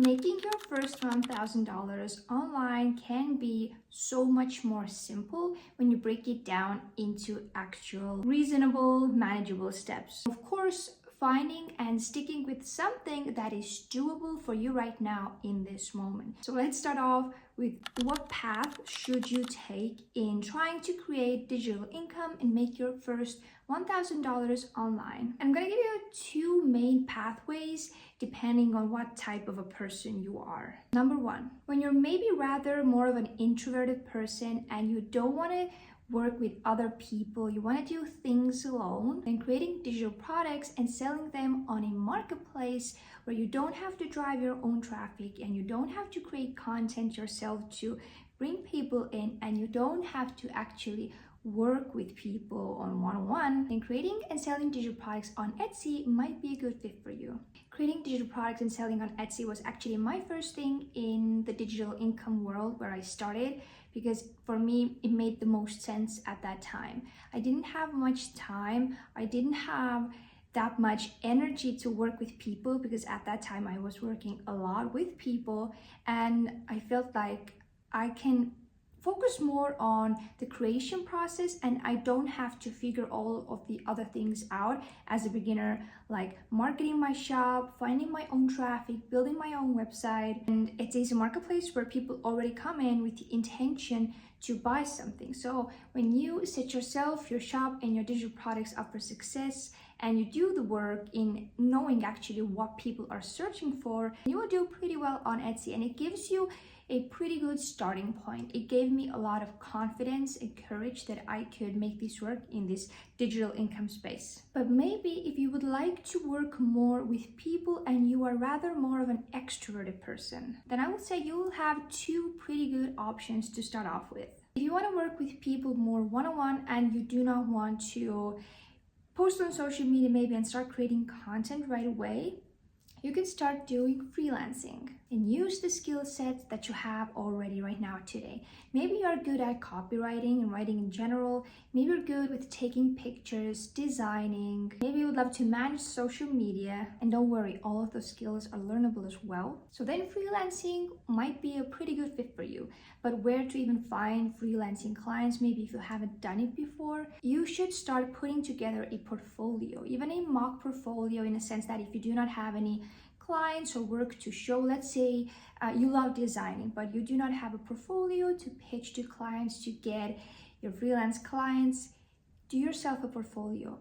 Making your first $1,000 online can be so much more simple when you break it down into actual, reasonable, manageable steps. Of course, finding and sticking with something that is doable for you right now in this moment. So let's start off with what path should you take in trying to create digital income and make your first $1,000 online. I'm gonna give you two main pathways depending on what type of a person you are. Number one, when you're maybe rather more of an introverted person and you don't want to work with other people, you want to do things alone, then creating digital products and selling them on a marketplace where you don't have to drive your own traffic and you don't have to create content yourself to bring people in, and you don't have to actually work with people on one-on-one, then creating and selling digital products on Etsy might be a good fit for you. Creating digital products and selling on Etsy was actually my first thing in the digital income world where I started, because for me it made the most sense at that time. I didn't have much time, I didn't have that much energy to work with people, because at that time I was working a lot with people, and I felt like I can focus more on the creation process and I don't have to figure all of the other things out as a beginner, like marketing my shop, finding my own traffic, building my own website. And it is a marketplace where people already come in with the intention to buy something. So when you set yourself, your shop, and your digital products up for success, and you do the work in knowing actually what people are searching for, you will do pretty well on Etsy, and it gives you a pretty good starting point. It gave me a lot of confidence and courage that I could make this work in this digital income space. But maybe if you would like to work more with people and you are rather more of an extroverted person, then I would say you will have two pretty good options to start off with. If you want to work with people more one-on-one and you do not want to post on social media maybe and start creating content right away, you can start doing freelancing and use the skill sets that you have already right now today. Maybe you are good at copywriting and writing in general. Maybe you're good with taking pictures, designing. Maybe you would love to manage social media. And don't worry, all of those skills are learnable as well. So then freelancing might be a pretty good fit for you. But where to even find freelancing clients, maybe if you haven't done it before, you should start putting together a portfolio, even a mock portfolio, in a sense that if you do not have any clients or work to show, let's say you love designing, but you do not have a portfolio to pitch to clients to get your freelance clients, do yourself a portfolio.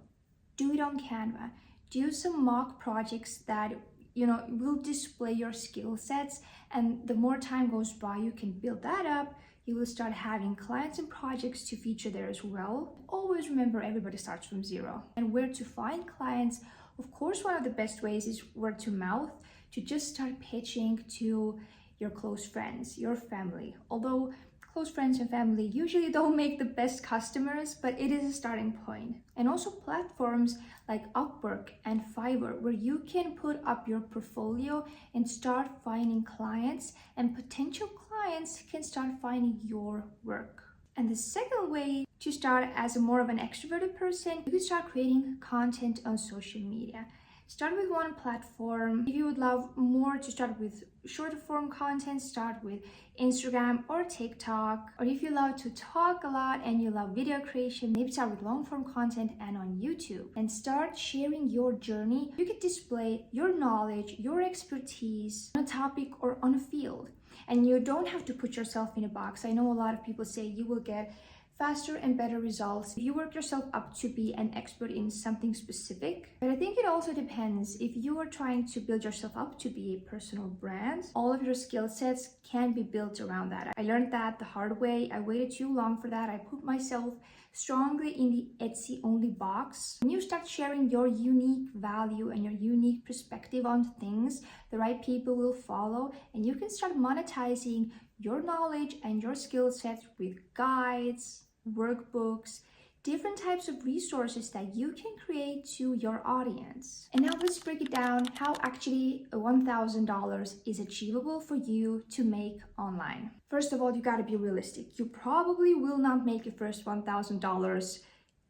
Do it on Canva. Do some mock projects that will display your skill sets, and the more time goes by, you can build that up. You will start having clients and projects to feature there as well. Always remember, everybody starts from zero. And where to find clients, of course, one of the best ways is word of mouth, to just start pitching to your close friends, your family. Although close friends and family usually don't make the best customers, but it is a starting point. And also platforms like Upwork and Fiverr, where you can put up your portfolio and start finding clients, and potential clients can start finding your work. And the second way to start as a more of an extroverted person, you can start creating content on social media. Start with one platform. If you would love more to start with shorter form content, start with Instagram or TikTok. Or if you love to talk a lot and you love video creation, maybe start with long form content and on YouTube. And start sharing your journey. You can display your knowledge, your expertise on a topic or on a field. And you don't have to put yourself in a box. I know a lot of people say you will get faster and better results if you work yourself up to be an expert in something specific. But I think it also depends. If you are trying to build yourself up to be a personal brand, all of your skill sets can be built around that. I learned that the hard way. I waited too long for that. I put myself strongly in the Etsy only box. When you start sharing your unique value and your unique perspective on things, the right people will follow, and you can start monetizing your knowledge and your skill sets with guides, workbooks, different types of resources that you can create to your audience. And now let's break it down how actually $1,000 is achievable for you to make online. First of all, you gotta be realistic. You probably will not make your first $1,000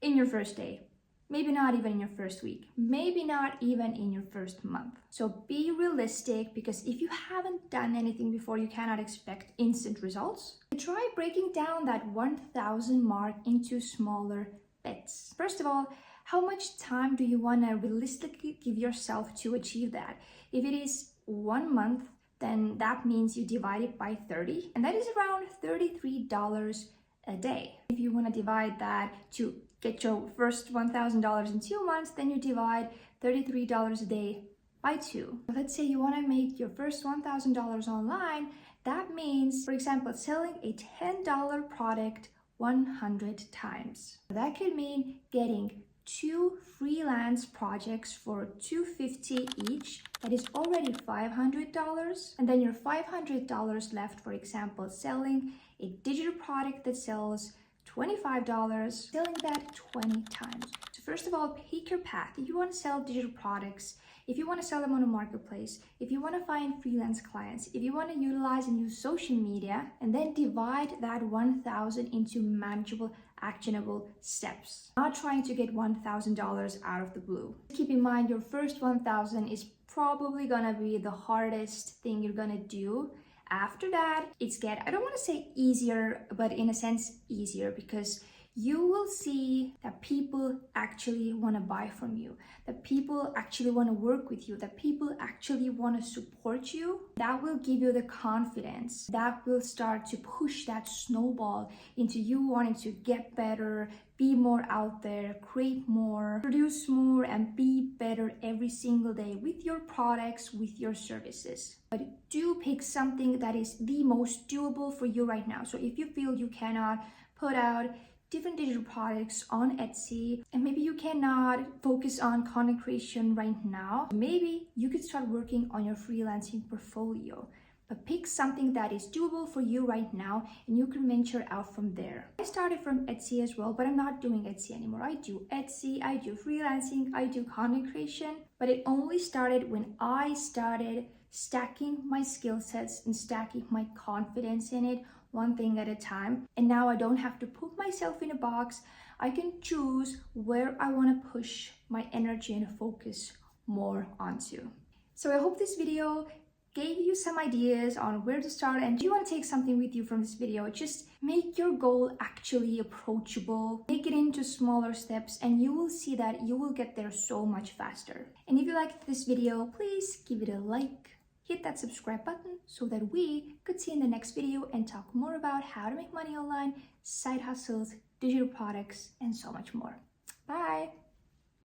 in your first day. maybe not even in your first week, maybe not even in your first month. So be realistic, because if you haven't done anything before, you cannot expect instant results. Try breaking down that 1,000 mark into smaller bits. First of all, how much time do you want to realistically give yourself to achieve that? If it is 1 month, then that means you divide it by 30, and that is around $33 a day. If you want to divide that to get your first $1,000 in 2 months, then you divide $33 a day by 2. Let's say you want to make your first $1,000 online. That means, for example, selling a $10 product 100 times. That could mean getting 2 freelance projects for $250 each. That is already $500. And then your $500 left, for example, selling a digital product that sells $25, selling that 20 times. So first of all, pick your path. If you want to sell digital products, if you want to sell them on a marketplace, if you want to find freelance clients, if you want to utilize and use social media, and then divide that 1,000 into manageable, actionable steps. Not trying to get $1,000 out of the blue. Keep in mind, your first 1,000 is probably gonna be the hardest thing you're gonna do. After that, it's I don't want to say easier, but in a sense easier, because you will see that people actually want to buy from you, that people actually want to work with you, that people actually want to support you. That will give you the confidence. That will start to push that snowball into you wanting to get better, be more out there, create more, produce more, and be better every single day with your products, with your services. But do pick something that is the most doable for you right now. So if you feel you cannot put out different digital products on Etsy, and maybe you cannot focus on content creation right now, maybe you could start working on your freelancing portfolio. But pick something that is doable for you right now, and you can venture out from there. I started from Etsy as well, but I'm not doing Etsy anymore. I do Etsy, I do freelancing, I do content creation, but it only started when I started stacking my skill sets and stacking my confidence in it, one thing at a time. And now I don't have to put myself in a box. I can choose where I want to push my energy and focus more onto. So I hope this video gave you some ideas on where to start, and if you want to take something with you from this video, just make your goal actually approachable, make it into smaller steps, and you will see that you will get there so much faster. And if you liked this video, please give it a like, hit that subscribe button so that we could see in the next video and talk more about how to make money online, side hustles, digital products, and so much more. Bye!